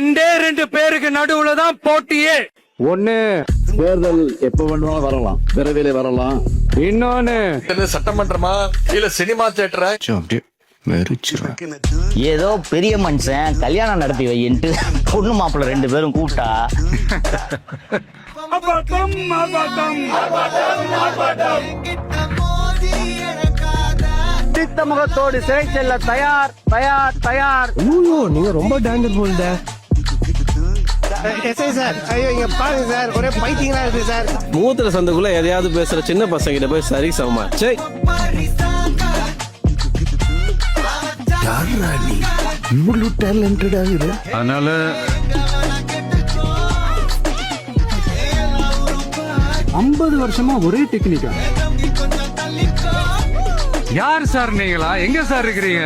ரெண்டு பேருக்கு நடுவுல தான் போட்டியே. ஒண்ணு தேர்தல் எப்ப வேணுமாலும் வரலாம், விரைவில் வரலாம். இன்னொன்னு சட்டமன்றமா இல்ல சினிமா தியேட்டரா? ஏதோ பெரிய மனுஷன் கல்யாணம் நடத்தி வையின்ட்டு பொண்ணு மாப்பிள்ள 2 பேரும் கூப்பிட்டா சித்த முகத்தோடு சிறை செல்ல தயார் தயார் தயார். நீங்க ரொம்ப டேஞ்சர் போல்ட. சார் ஐயோ இங்க பாருங்க சார், ஒரே பைத்தியங்களா இருக்கு சார். மூத்திர சந்துக்குள்ள எதையாவது பேசுற சின்ன பசங்க கிட்ட போய் சரி சமமா இவ்வளவு டேலண்டடா இரு. அதனால 50 வருஷமா ஒரே டெக்னிக்கா? யார் சார் நீங்களா? எங்க சார் இருக்கிறீங்க?